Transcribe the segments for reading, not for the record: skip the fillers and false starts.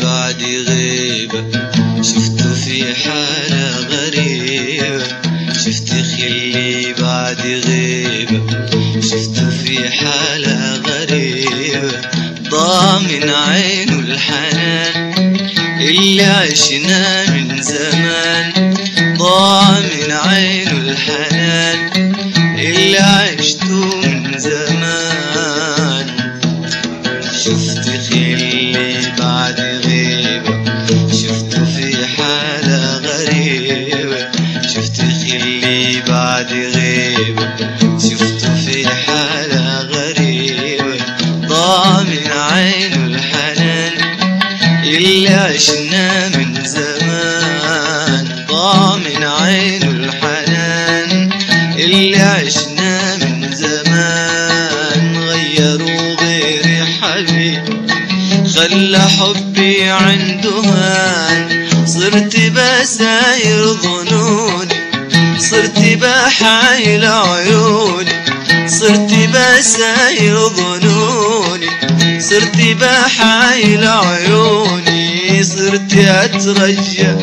بعد غيبة شفته في حالة غريبة، شفت خلي بعد غيبة شفته في حالة غريبة، ضاع من عينه الحنان اللي عشنا من زمان، ضاع من عينه الحنان اللي عشته من زمان. شفت خلي بعد غيبة شفته في حالة غريبة، شفت خلي بعد غيبة شفته في حالة غريبة، ضاع من عينه الحنان اللي عشنا من زمان، ضاع من عينه الحنان اللي عشنا من زمان. غيروا غيري حبيبي خلى حبي عنده هان، صرت بساير ظنوني صرت بحايل عيوني، صرت بساير ظنوني صرت بحايل عيوني، صرت أترجى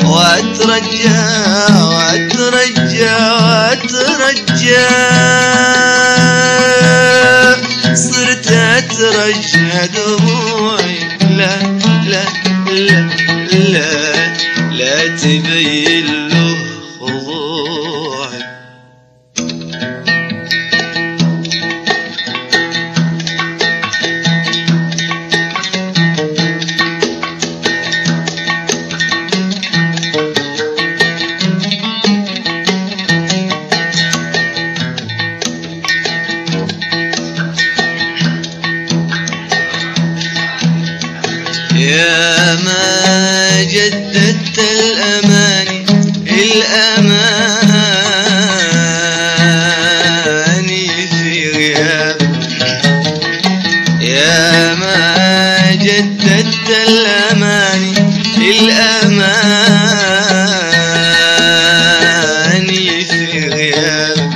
وأترجى وأترجى وأترجى، صرت أترجى دموعي لا لا لا لا لا تبين له خضوعي. يا ما جددت الأماني الأماني في غياب، يا ما جددت الأماني الأماني في غياب،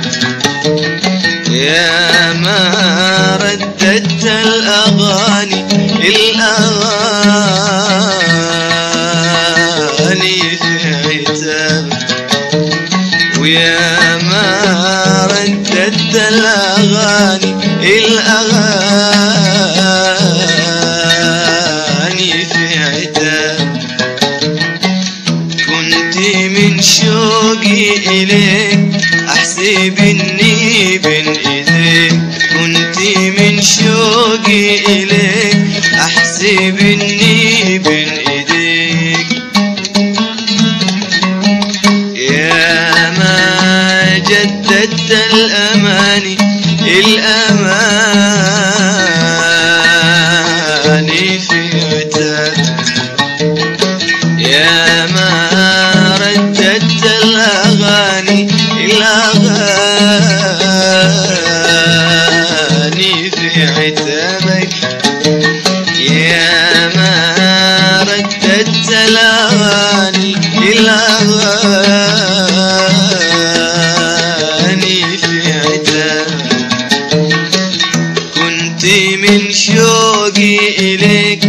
يا ما رددت الأغاني الأغاني في عتاب، ويا ما رددت الأغاني الأغاني في عتاب. كنت من شوقي إليك أحسب إني بين إيديك، كنت من شوقي إليك أحسب إني بين إيديك، يا ما جددت الأماني الأماني في عتاب، يا ما رددت الأغاني الأغاني في عتابك، يا ما رددت الأغاني الأغاني في عتابك. كنت من شوقي إليك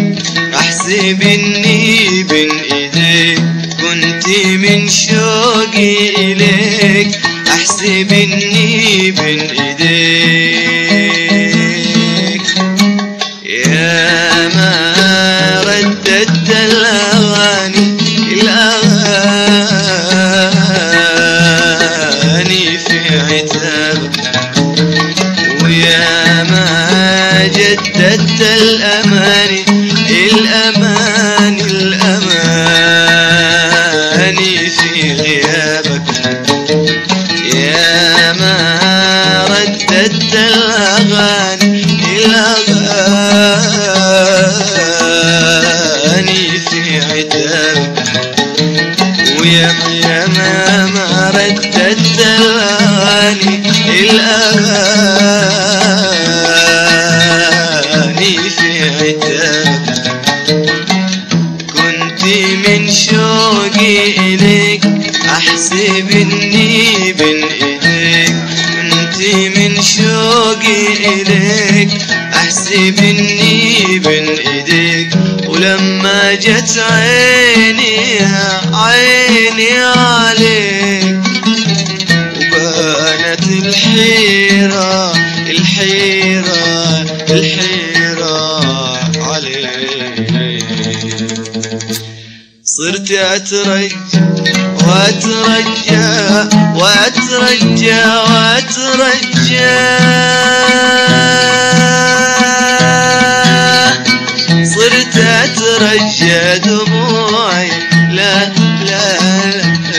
أحسب إني بين إيديك، كنت من شوقي إليك أحسب إني بين إيديك، يا ما رددت الأغاني الأغاني في عتابك، ويا ما جددت الأماني الأمان الأماني في غيابك. يا ما رددت الأغاني في عتابك. ويا ما رددت الأغاني في عتابك. كنت من شوقي إليك أحسب إني بين إيديك. كنت من شوقي إليك أحسب إني بين إيديك. ولما جت عيني عليك وبانت الحيرة عليك. صرت أترجى وأترجى صرت أترجى دموعي لا لا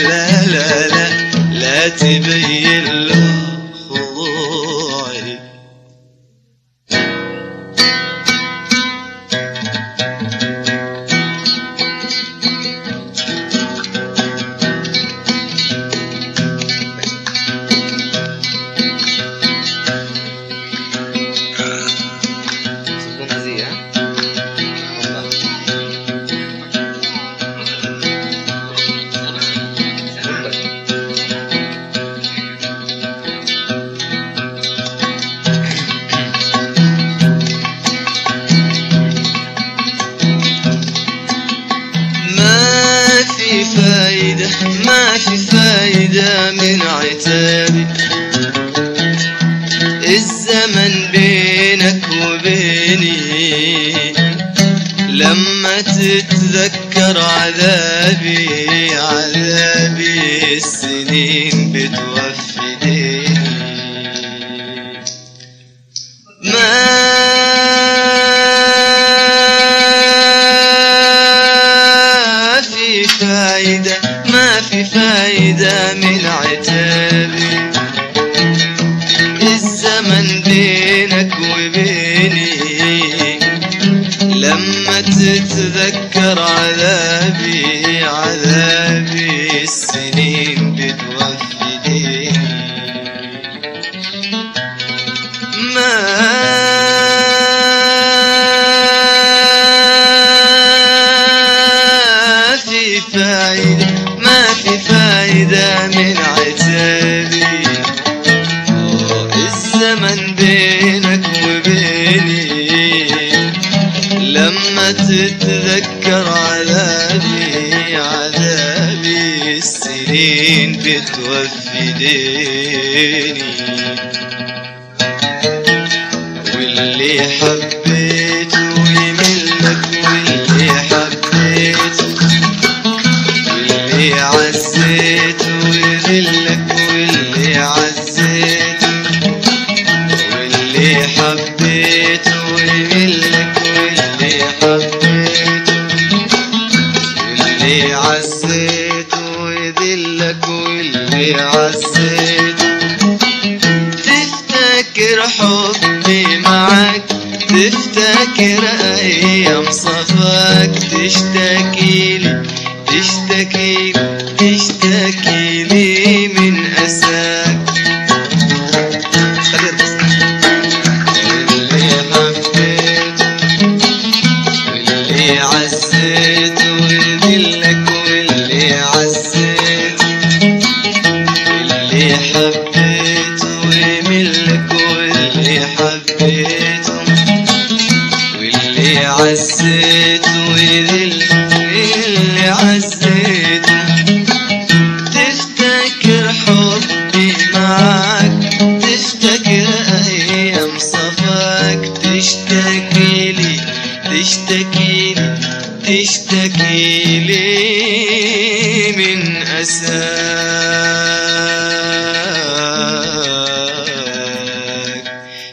لا لا لا لا تبين له خضوعي. ما في فايدة من عتابي. الزمن بينك وبيني لما تتذكر عذابي السنين بتوفي ديني. ما في فايدة من عتابي. الزمن بينك وبيني لما تتذكر عذابي السنين بتوفي ديني. ما في فايدة من عتابي. الزمن بينك وبيني لما تتذكر عذابي السنين بتوفي ديني. واللي حبيته يملك واللي حبيته واللي عزيته ويذلك واللي عزيته واللي حبيته ويذلك واللي حبيته واللي عزيته ويذلك واللي عزيته. تفتكر حبي معك تفتكر أيام صفاك تشتكي لي من أساك. واللي حبيته واللي عزيته ويذلك واللي عزيته واللي حبيته ويملك واللي حبيته واللي عزيته ويذلك واللي عزيته. تفتكر حبي معك تفتكر أيام صفاك تشتكي لي من أساك.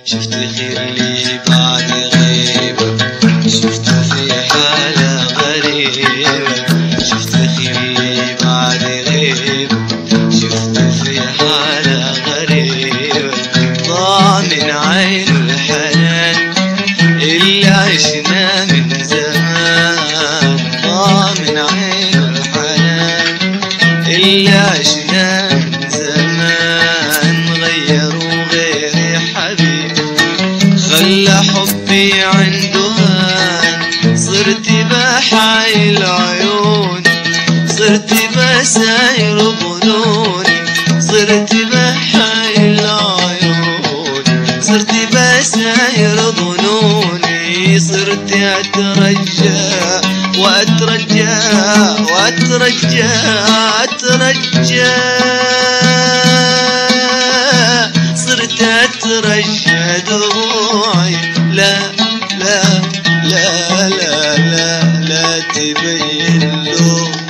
شفت خير لي بعد غيبك شفت في حالي بساير ظنوني صرت بحر العيون صرت بساير ظنوني صرت أترجى وأترجى وأترجى أترجى صرت أترجى دموعي لا لا لا لا لا لا تبين له